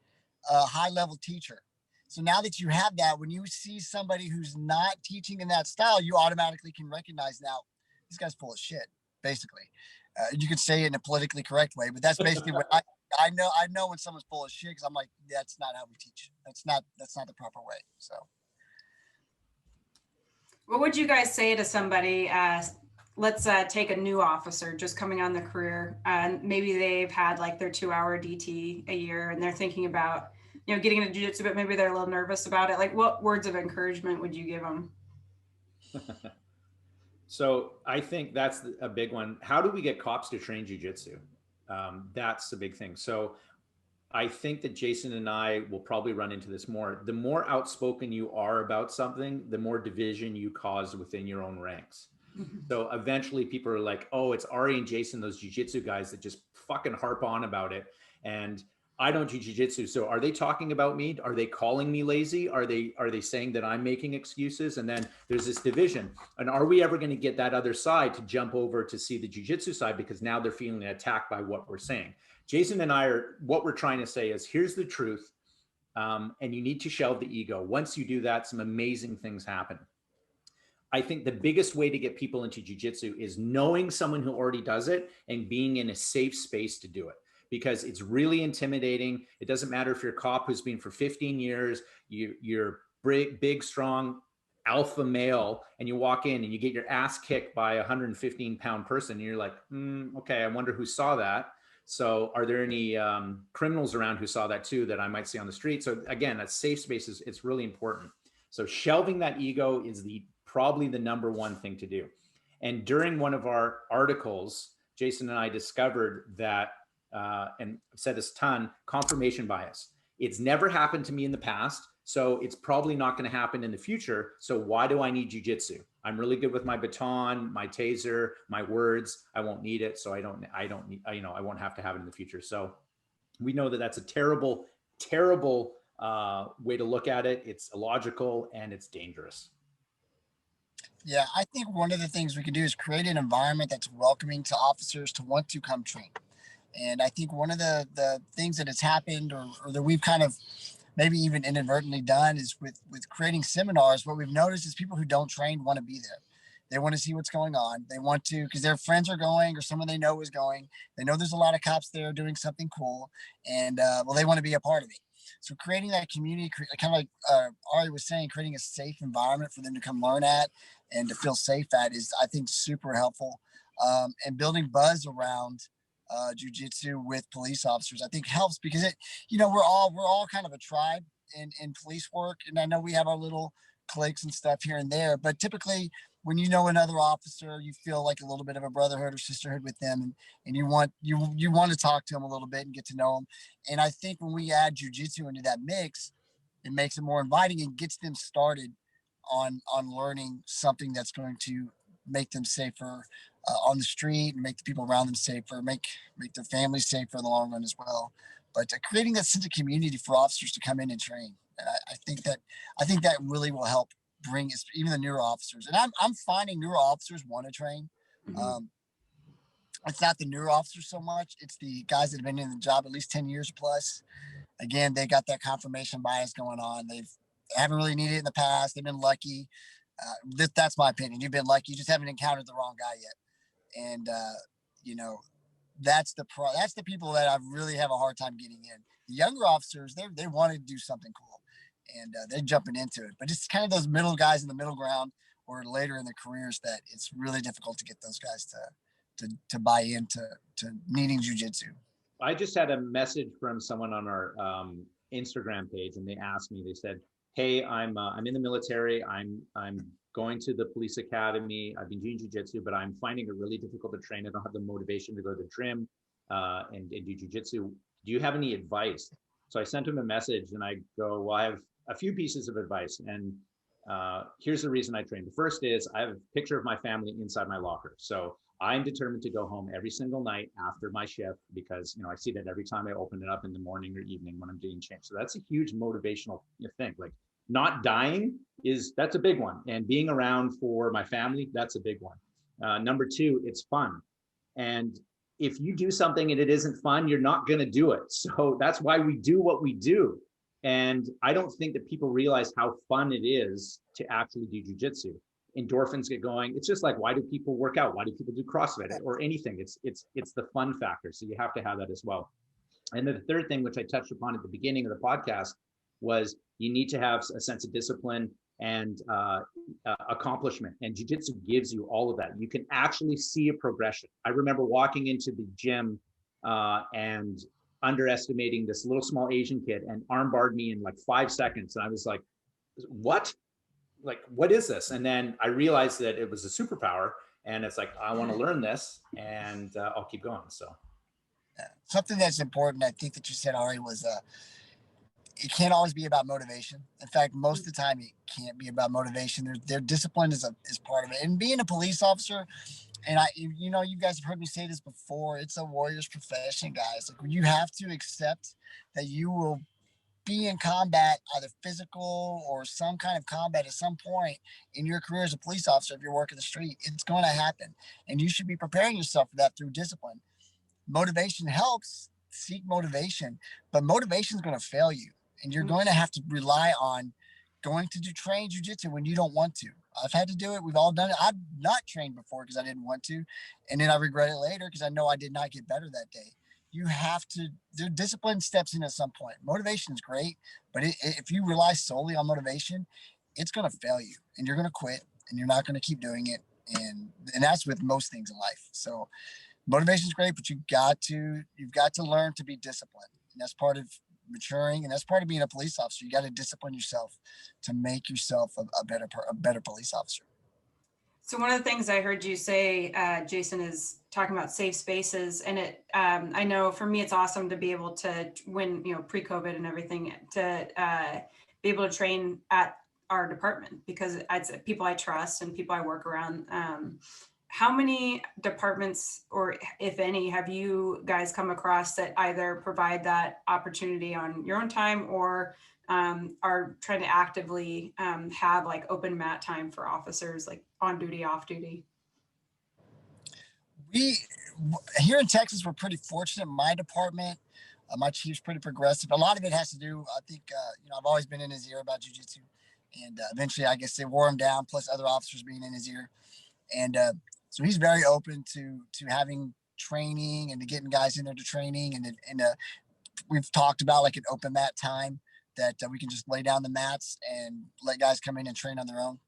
high level teacher. So now that you have that, when you see somebody who's not teaching in that style, you automatically can recognize, now this guy's full of shit, basically. You could say it in a politically correct way, but that's basically what I know when someone's full of shit, because I'm like, that's not how we teach. That's not the proper way. So what would you guys say to somebody, let's take a new officer just coming on the career, and maybe they've had like their 2-hour DT a year, and they're thinking about, getting into jiu-jitsu, but maybe they're a little nervous about it. Like, what words of encouragement would you give them? So I think that's a big one. How do we get cops to train jiu-jitsu? That's the big thing. So I think that Jason and I will probably run into this more. The more outspoken you are about something, the more division you cause within your own ranks. So eventually people are like, oh, it's Ari and Jason, those jiu-jitsu guys that just fucking harp on about it. And I don't do jiu-jitsu. So are they talking about me? Are they calling me lazy? Are they saying that I'm making excuses? And then there's this division. And are we ever going to get that other side to jump over to see the jiu-jitsu side, because now they're feeling attacked by what we're saying? Jason and I what we're trying to say is, here's the truth. And you need to shelve the ego. Once you do that, some amazing things happen. I think the biggest way to get people into jiu-jitsu is knowing someone who already does it and being in a safe space to do it, because it's really intimidating. It doesn't matter if you're a cop who's been for 15 years, you're big, strong, alpha male, and you walk in and you get your ass kicked by a 115-pound person. And you're like, okay, I wonder who saw that. So are there any criminals around who saw that too, that I might see on the street? So again, that safe space it's really important. So shelving that ego is probably the number one thing to do. And during one of our articles, Jason and I discovered that, and I've said this a ton, confirmation bias. It's never happened to me in the past, so it's probably not going to happen in the future. So why do I need jiu-jitsu? I'm really good with my baton, my taser, my words. I won't need it, so I don't need, I won't have to have it in the future. So we know that that's a terrible way to look at it. It's illogical and it's dangerous. Yeah, I think one of the things we can do is create an environment that's welcoming to officers to want to come train. And I think one of the things that has happened, or that we've kind of maybe even inadvertently done, is with creating seminars. What we've noticed is people who don't train want to be there. They want to see what's going on. They want to, because their friends are going or someone they know is going. They know there's a lot of cops there doing something cool, and well, they want to be a part of it. So creating that community, kind of like Ari was saying, creating a safe environment for them to come learn at and to feel safe at is, I think, super helpful. And building buzz around jujitsu with police officers, I think helps, because it, we're all kind of a tribe in police work, and I know we have our little cliques and stuff here and there, but typically when you know another officer, you feel like a little bit of a brotherhood or sisterhood with them, and you want to talk to them a little bit and get to know them. And I think when we add jujitsu into that mix, it makes it more inviting and gets them started on learning something that's going to make them safer on the street, and make the people around them safer, make their families safer in the long run as well. But creating that sense of community for officers to come in and train, and I think that really will help bring even the newer officers. And I'm finding newer officers want to train. It's not the newer officers so much; it's the guys that have been in the job at least 10 years plus. Again, they got that confirmation bias going on. They haven't really needed it in the past. They've been lucky. That's my opinion. You've been lucky. You just haven't encountered the wrong guy yet. And that's the people that I really have a hard time getting in. The younger officers, they want to do something cool, and they're jumping into it. But it's kind of those middle guys in the middle ground or later in their careers that it's really difficult to get those guys to buy into needing jujitsu. I just had a message from someone on our Instagram page, and they asked me. They said, "Hey, I'm in the military. I'm going to the police academy. I've been doing jiu-jitsu, but I'm finding it really difficult to train. I don't have the motivation to go to the gym and do jiu-jitsu. Do you have any advice?" So I sent him a message, and I go, "Well, I have a few pieces of advice, and here's the reason I train. The first is I have a picture of my family inside my locker. So I'm determined to go home every single night after my shift, because I see that every time I open it up in the morning or evening when I'm doing change. So that's a huge motivational thing. Like, not dying that's a big one, and being around for my family, that's a big one. Number two, it's fun. And if you do something and it isn't fun, you're not going to do it. So that's why we do what we do. And I don't think that people realize how fun it is to actually do jiu-jitsu. Endorphins get going. It's just like, why do people work out? Why do people do CrossFit or anything? It's the fun factor. So you have to have that as well. And then the third thing, which I touched upon at the beginning of the podcast, was you need to have a sense of discipline and accomplishment. And jiu-jitsu gives you all of that. You can actually see a progression. I remember walking into the gym and underestimating this little small Asian kid, and armbarred me in like 5 seconds. And I was like, what? Like, what is this? And then I realized that it was a superpower, and it's like, I want to learn this, and I'll keep going. So something that's important, I think, that you said, Ari, was it can't always be about motivation. In fact, most of the time it can't be about motivation. Their discipline is part of it. And being a police officer, and you guys have heard me say this before, it's a warrior's profession, guys. Like, you have to accept that you will be in combat, either physical or some kind of combat at some point in your career as a police officer. If you're working the street, it's going to happen, and you should be preparing yourself for that through discipline. Motivation helps. Seek motivation, but motivation is going to fail you, and you're going to have to rely on going to train jiu-jitsu when you don't want to. I've had to do it. We've all done it. I've not trained before because I didn't want to, and then I regret it later because I know I did not get better that day. You have to, the discipline steps in at some point. Motivation is great, but if you rely solely on motivation, it's going to fail you, and you're going to quit, and you're not going to keep doing it. And that's with most things in life. So motivation is great, but you've got to learn to be disciplined. And that's part of maturing, and that's part of being a police officer. You got to discipline yourself to make yourself a better police officer. So one of the things I heard you say, Jason, is talking about safe spaces. And I know for me, it's awesome to be able to, when, pre-COVID and everything, to be able to train at our department, because it's people I trust and people I work around. How many departments, or if any, have you guys come across that either provide that opportunity on your own time, or are trying to actively have like open mat time for officers, like on duty, off duty? We here in Texas, we're pretty fortunate. My department, my chief's pretty progressive. A lot of it has to do, I think, I've always been in his ear about jiu-jitsu, and eventually, I guess they wore him down. Plus, other officers being in his ear, and so he's very open to having training and to getting guys in there to training, and we've talked about like an open mat time that we can just lay down the mats and let guys come in and train on their own.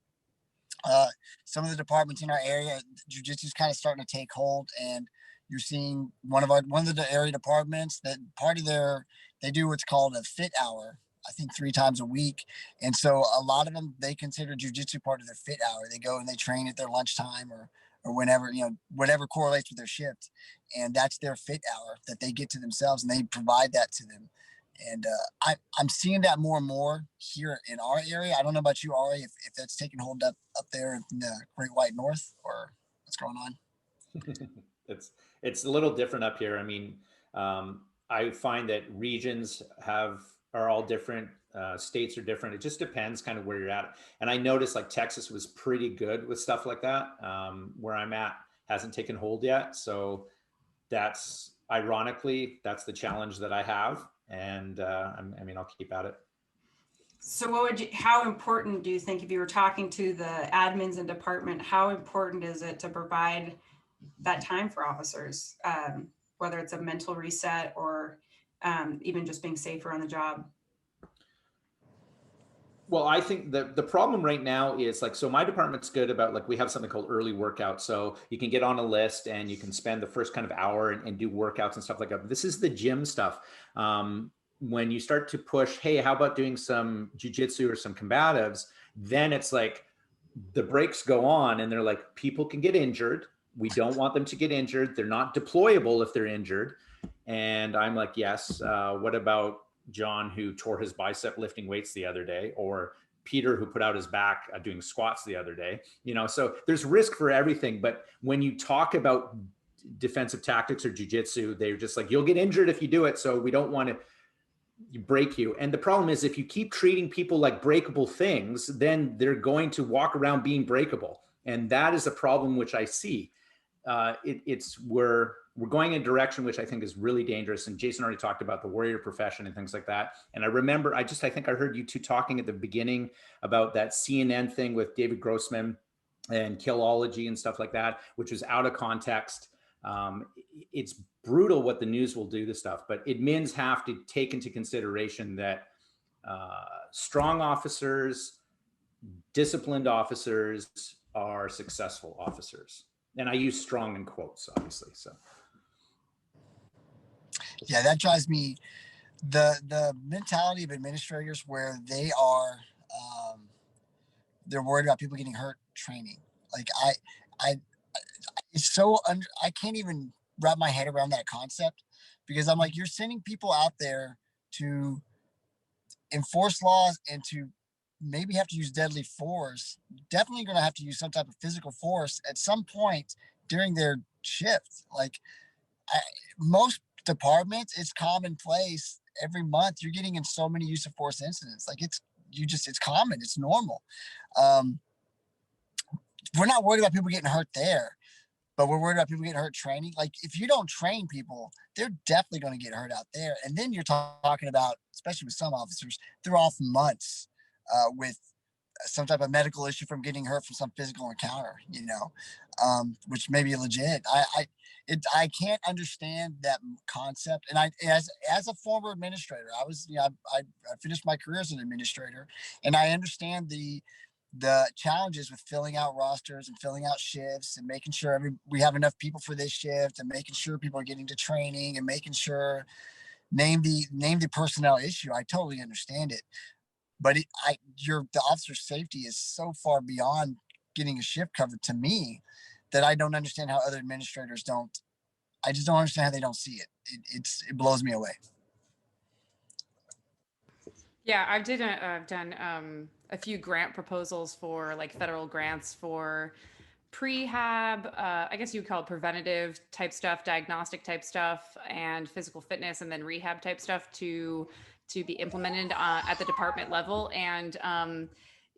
Some of the departments in our area, jiu-jitsu is kind of starting to take hold, and you're seeing one of the area departments that they do what's called a fit hour, I think 3 times a week. And so a lot of them, they consider jiu-jitsu part of their fit hour. They go and they train at their lunchtime or whenever, whatever correlates with their shift. And that's their fit hour that they get to themselves, and they provide that to them. And I'm seeing that more and more here in our area. I don't know about you, Ari, if that's taking hold up there in the Great White North, or what's going on. It's a little different up here. I mean, I find that regions are all different. States are different. It just depends kind of where you're at. And I noticed like Texas was pretty good with stuff like that. Where I'm at hasn't taken hold yet. So that's ironically, that's the challenge that I have. And I'll keep at it. So how important do you think, if you were talking to the admins and department, how important is it to provide that time for officers, whether it's a mental reset or even just being safer on the job? Well, I think the problem right now is like, so my department's good about like, we have something called early workout. So you can get on a list and you can spend the first kind of hour and do workouts and stuff like that. This is the gym stuff. When you start to push, hey, how about doing some jiu-jitsu or some combatives? Then it's like the brakes go on and they're like, people can get injured. We don't want them to get injured. They're not deployable if they're injured. And I'm like, yes, what about John, who tore his bicep lifting weights the other day, or Peter, who put out his back doing squats the other day? So there's risk for everything. But when you talk about defensive tactics or jiu-jitsu, they're just like, you'll get injured if you do it. So we don't want to break you. And the problem is, if you keep treating people like breakable things, then they're going to walk around being breakable. And that is a problem which I see. We're going in a direction which I think is really dangerous. And Jason already talked about the warrior profession and things like that. And I remember, I think I heard you two talking at the beginning about that CNN thing with David Grossman and Killology and stuff like that, which was out of context. It's brutal what the news will do to stuff, but admins have to take into consideration that strong officers, disciplined officers are successful officers. And I use strong in quotes, obviously. So. Yeah, that drives me. The mentality of administrators where they are, they're worried about people getting hurt training. Like it's so I can't even wrap my head around that concept, because I'm like, you're sending people out there to enforce laws and to maybe have to use deadly force. Definitely going to have to use some type of physical force at some point during their shift. Like most departments, it's commonplace. Every month you're getting in so many use of force incidents. Like it's common, it's normal. We're not worried about people getting hurt there, but we're worried about people getting hurt training. Like if you don't train people, they're definitely going to get hurt out there. And then you're talking about, especially with some officers, they're off months with some type of medical issue from getting hurt from some physical encounter, which may be legit. I can't understand that concept. And as a former administrator, I finished my career as an administrator, and I understand the challenges with filling out rosters and filling out shifts and making sure we have enough people for this shift, and making sure people are getting to training, and making sure name the personnel issue. I totally understand it. But the officer's safety is so far beyond getting a shift covered to me that I don't understand how other administrators don't. I just don't understand how they don't see it. It blows me away. Yeah, I've done a few grant proposals for like federal grants for prehab, I guess you would call it preventative type stuff, diagnostic type stuff, and physical fitness, and then rehab type stuff to to be implemented at the department level. And,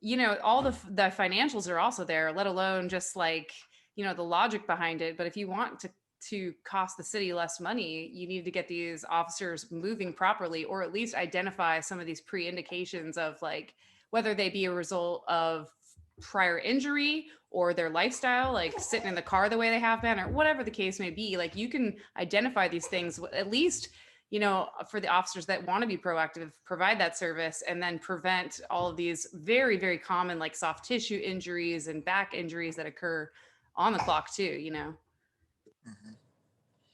you know, all the financials are also there, let alone just like, you know, the logic behind it. But if you want to cost the city less money, you need to get these officers moving properly, or at least identify some of these pre-indications of like whether they be a result of prior injury or their lifestyle, like sitting in the car the way they have been, or whatever the case may be. Like you can identify these things, at least, you know, for the officers that want to be proactive, provide that service, and then prevent all of these very, very common like soft tissue injuries and back injuries that occur on the clock too, you know. Mhm.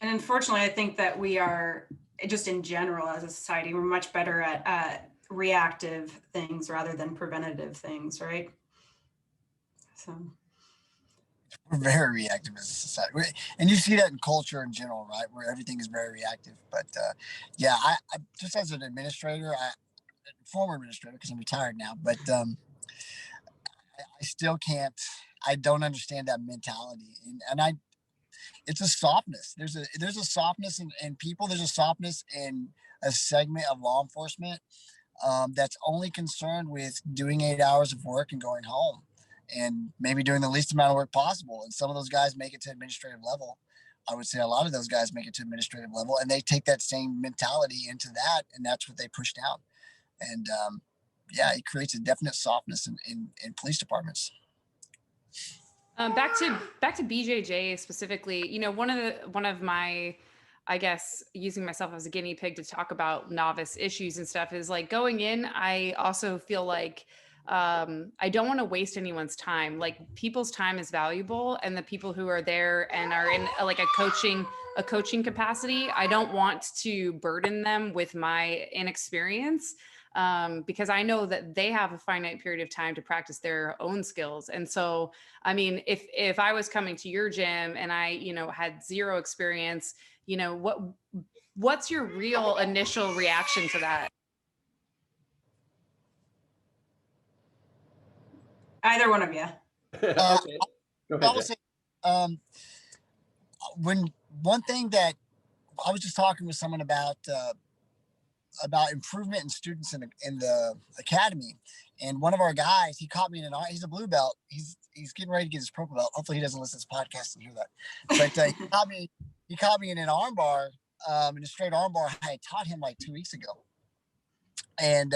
And unfortunately, I think that we are, just in general as a society, we're much better at reactive things rather than preventative things, right? So We're very reactive as a society. And you see that in culture in general, right? Where everything is very reactive. But yeah, I just as an administrator, former administrator, because I'm retired now, but I still can't, I don't understand that mentality. And it's a softness. There's a softness in people. There's a softness in a segment of law enforcement that's only concerned with doing 8 hours of work and going home, and maybe doing the least amount of work possible. And some of those guys make it to administrative level. I would say a lot of those guys make it to administrative level, and they take that same mentality into that, and that's what they push down. And yeah, it creates a definite softness in police departments. Back to BJJ specifically, you know, one of my, I guess, using myself as a guinea pig to talk about novice issues and stuff is like going in. I also feel like I don't want to waste anyone's time. Like people's time is valuable, and the people who are there and are in like a coaching capacity, I don't want to burden them with my inexperience. Because I know that they have a finite period of time to practice their own skills. And so, I mean, if I was coming to your gym and I, you know, had zero experience, you know, what's your real initial reaction to that? either one of you. Okay. Go I ahead, will say, when one thing that I was just talking with someone about improvement in students in the academy, and one of our guys, he caught me in he's a blue belt. He's getting ready to get his purple belt. Hopefully he doesn't listen to this podcast and hear that. But he caught me in an arm bar, in a straight arm bar I had taught him like 2 weeks ago, and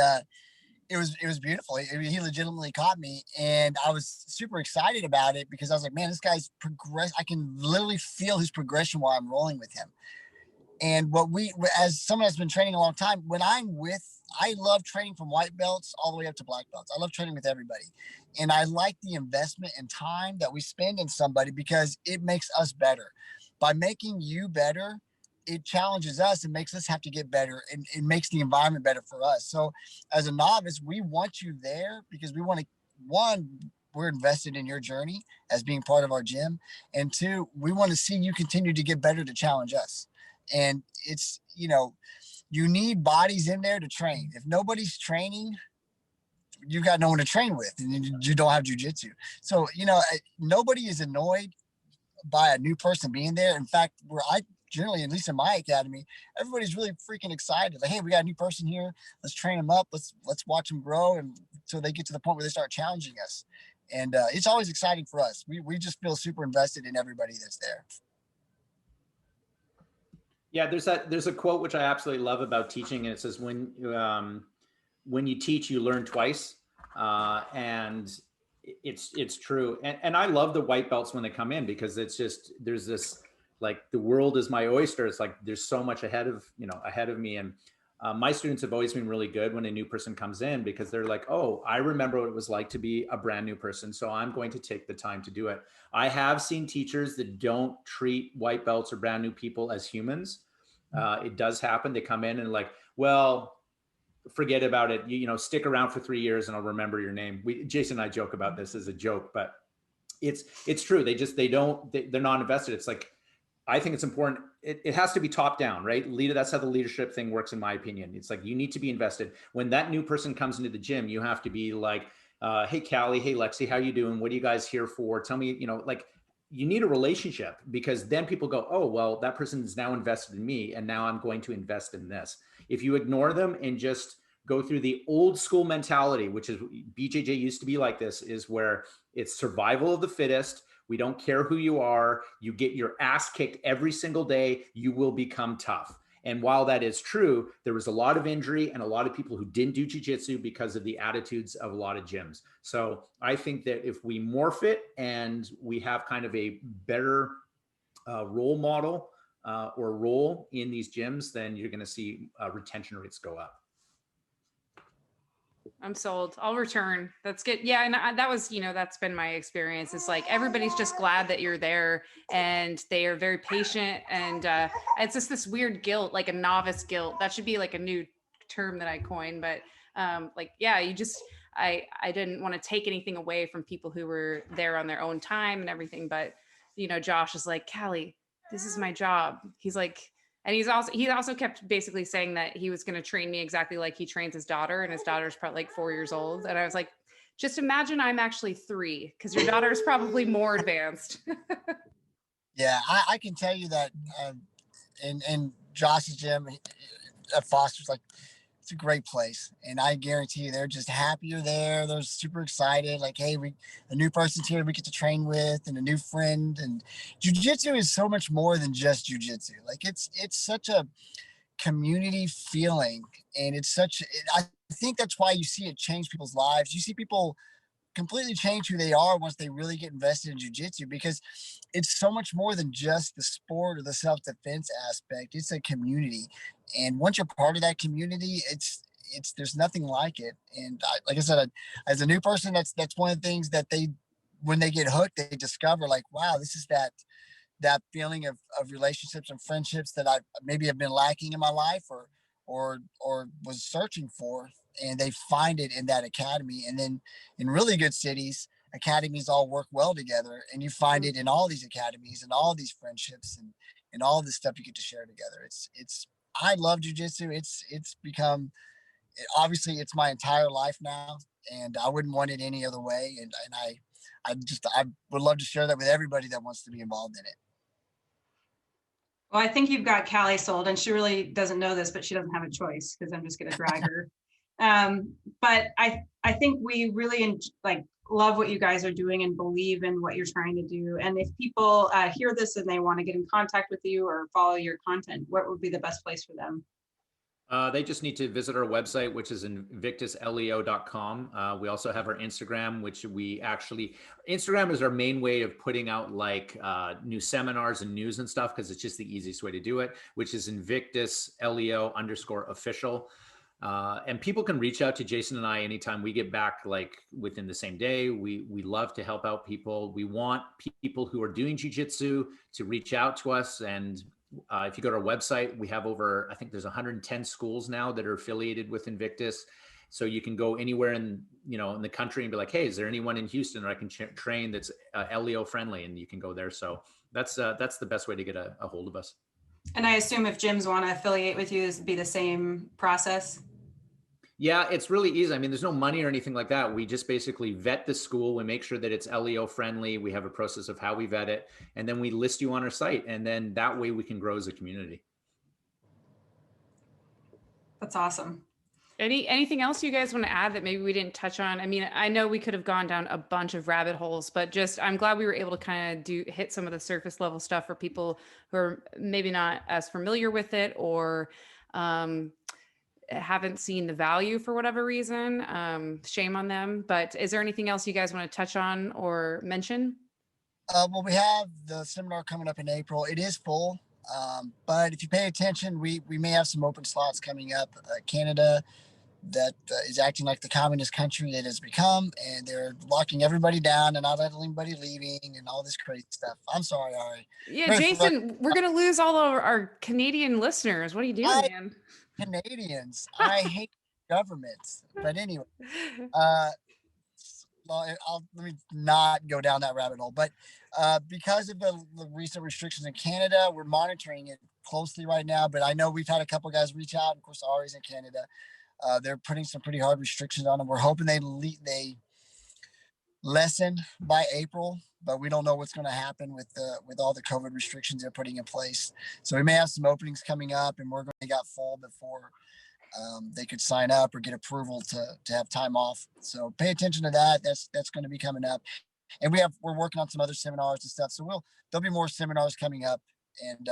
it was beautiful. He legitimately caught me, and I was super excited about it because I was like, man, this guy's progress. I can literally feel his progression while I'm rolling with him. And as someone that's been training a long time, I love training from white belts all the way up to black belts. I love training with everybody. And I like the investment and time that we spend in somebody because it makes us better. By making you better, it challenges us and makes us have to get better, and it makes the environment better for us. So as a novice, we want you there because we want to, one, we're invested in your journey as being part of our gym. And two, we want to see you continue to get better to challenge us. And it's, you know, you need bodies in there to train. If nobody's training, you got no one to train with, and you don't have jiu-jitsu. So, you know, nobody is annoyed by a new person being there. In fact, generally, at least in my academy, everybody's really freaking excited. Like, hey, we got a new person here. Let's train them up. Let's watch them grow, and so they get to the point where they start challenging us. And it's always exciting for us. We just feel super invested in everybody that's there. Yeah, there's a quote which I absolutely love about teaching, and it says, when you teach, you learn twice. And it's true. And I love the white belts when they come in, because it's just, there's this, like, the world is my oyster. It's like, there's so much ahead of me. And my students have always been really good when a new person comes in, because they're like, oh, I remember what it was like to be a brand new person, so I'm going to take the time to do it. I have seen teachers that don't treat white belts or brand new people as humans. It does happen. They come in and like, well, forget about it. You know, stick around for 3 years and I'll remember your name. Jason and I joke about this as a joke, but it's true. They're not invested. It's like, I think it's important. It has to be top down, right? That's how the leadership thing works, in my opinion. It's like, you need to be invested. When that new person comes into the gym, you have to be like, hey, Callie, hey, Lexi, how you doing? What are you guys here for? Tell me, you know, like, you need a relationship, because then people go, oh, well, that person is now invested in me, and now I'm going to invest in this. If you ignore them and just go through the old school mentality, which is BJJ used to be like this, is where it's survival of the fittest. We don't care who you are. You get your ass kicked every single day. You will become tough. And while that is true, there was a lot of injury and a lot of people who didn't do jiu-jitsu because of the attitudes of a lot of gyms. So I think that if we morph it and we have kind of a better role model or role in these gyms, then you're going to see retention rates go up. I'm sold. I'll return. That's good. Yeah. And that was, that's been my experience. It's like, everybody's just glad that you're there, and they are very patient. And it's just this weird guilt, like a novice guilt. That should be like a new term that I coined. But I didn't want to take anything away from people who were there on their own time and everything. But, Josh is like, Callie, this is my job. He's like, and he also kept basically saying that he was going to train me exactly like he trains his daughter, and his daughter's probably like 4 years old. And I was like, just imagine I'm actually 3, because your daughter is probably more advanced. Yeah, I can tell you that in Josh's gym at Foster's, like, it's a great place, and I guarantee you they're just happier there. They're super excited, like, hey, a new person's here we get to train with, and a new friend. And jiu-jitsu is so much more than just jiu-jitsu. Like, it's such a community feeling, and I think that's why you see it change people's lives. You see people completely change who they are once they really get invested in jiu-jitsu, because it's so much more than just the sport or the self-defense aspect. It's a community, and once you're part of that community, it's there's nothing like it. And like I said, as a new person, that's one of the things that when they get hooked, they discover, like, wow, this is that feeling of relationships and friendships that I maybe have been lacking in my life, or was searching for, and they find it in that academy. And then in really good cities, academies all work well together, and you find it in all these academies and all these friendships and all this stuff you get to share together. I love jiu-jitsu. It's become, obviously it's my entire life now, and I wouldn't want it any other way. And I would love to share that with everybody that wants to be involved in it. Well, I think you've got Callie sold, and she really doesn't know this, but she doesn't have a choice, because I'm just going to drag her. But I think we really love what you guys are doing and believe in what you're trying to do. And if people hear this and they want to get in contact with you or follow your content, what would be the best place for them? They just need to visit our website, which is invictusleo.com. We also have our Instagram, which Instagram is our main way of putting out new seminars and news and stuff, because it's just the easiest way to do it, which is invictusleo_official. And people can reach out to Jason and I anytime. We get back within the same day. We love to help out people. We want people who are doing jiu-jitsu to reach out to us. And if you go to our website, we have I think there's 110 schools now that are affiliated with Invictus. So you can go anywhere in the country and be like, hey, is there anyone in Houston that I can train that's LEO friendly? And you can go there. So that's the best way to get a hold of us. And I assume if gyms want to affiliate with you, this would be the same process? Yeah, it's really easy. I mean, there's no money or anything like that. We just basically vet the school. We make sure that it's LEO friendly. We have a process of how we vet it, and then we list you on our site. And then that way we can grow as a community. That's awesome. Anything else you guys want to add that maybe we didn't touch on? I mean, I know we could have gone down a bunch of rabbit holes, but I'm glad we were able to kind of hit some of the surface level stuff for people who are maybe not as familiar with it, or haven't seen the value for whatever reason. Shame on them. But is there anything else you guys want to touch on or mention? Well, we have the seminar coming up in April. It is full, but if you pay attention, we may have some open slots coming up. Canada, that is acting like the communist country it has become, and they're locking everybody down and not letting anybody leaving and all this crazy stuff. I'm sorry, Ari. Yeah, Jason, we're going to lose all of our Canadian listeners. What are you doing, man? Canadians. I hate governments. But anyway, let me not go down that rabbit hole. But because of the recent restrictions in Canada, we're monitoring it closely right now. But I know we've had a couple of guys reach out. Of course, Ari's in Canada. They're putting some pretty hard restrictions on them. We're hoping they lessen by April, but we don't know what's going to happen with all the COVID restrictions they're putting in place. So we may have some openings coming up, and we're going to get full before they could sign up or get approval to have time off. So pay attention to that. That's going to be coming up, and we're working on some other seminars and stuff. So there'll be more seminars coming up. And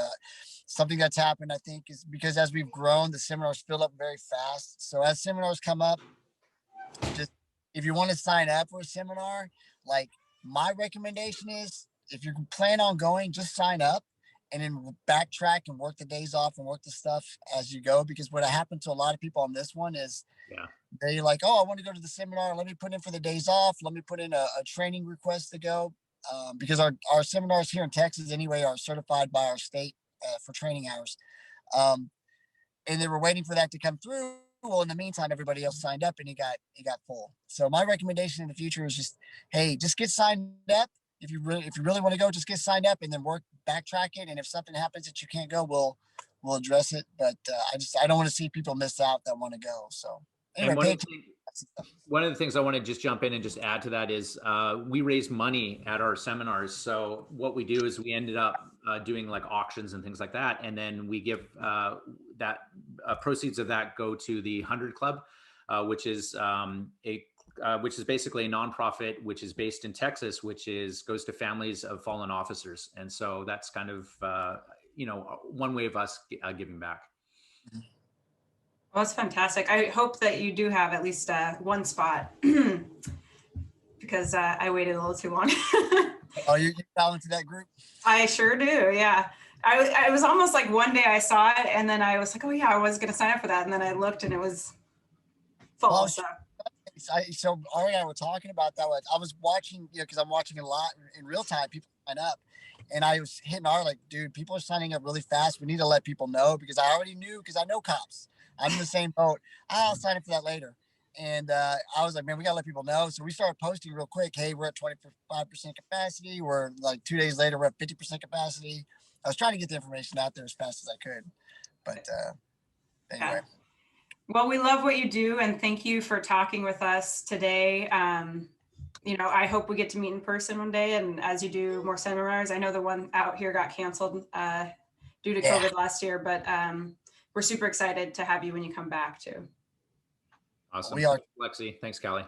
something that's happened, I think, is because as we've grown, the seminars fill up very fast. So as seminars come up, just if you want to sign up for a seminar, like my recommendation is if you plan on going, just sign up and then backtrack and work the days off and work the stuff as you go. Because what happened to a lot of people on this one is they like, oh, I want to go to the seminar. Let me put in for the days off. Let me put in a training request to go. Because our seminars here in Texas anyway are certified by our state for training hours. And they were waiting for that to come through. Well, in the meantime, everybody else signed up and it got full. So my recommendation in the future is just, hey, just get signed up. If you really want to go, just get signed up and then backtrack it. And if something happens that you can't go, we'll address it. But I don't want to see people miss out that want to go. So anyway, one of the things I want to just jump in and just add to that is we raise money at our seminars. So what we do is we ended up doing like auctions and things like that. And then we give that proceeds of that go to the 100 Club, which is basically a nonprofit, which is based in Texas, which goes to families of fallen officers. And so that's kind of, one way of us giving back. Well, that's fantastic. I hope that you do have at least one spot because I waited a little too long. Oh, you fell into that group? I sure do. Yeah. I was almost like one day I saw it and then I was like, oh yeah, I was going to sign up for that. And then I looked and it was full. Well, so Ari and I were talking about that. I was watching, because I'm watching a lot in real time, people sign up. And I was hitting Ari like, dude, people are signing up really fast. We need to let people know because I already knew, because I know cops. I'm in the same boat. I'll sign up for that later. And I was like, man, we got to let people know. So we started posting real quick. Hey, we're at 25% capacity. We're like 2 days later, we're at 50% capacity. I was trying to get the information out there as fast as I could. But anyway. Yeah. Well, we love what you do. And thank you for talking with us today. I hope we get to meet in person one day. And as you do more seminars, I know the one out here got canceled due to COVID last year, but we're super excited to have you when you come back too. Awesome. We are. Lexi. Thanks, Callie.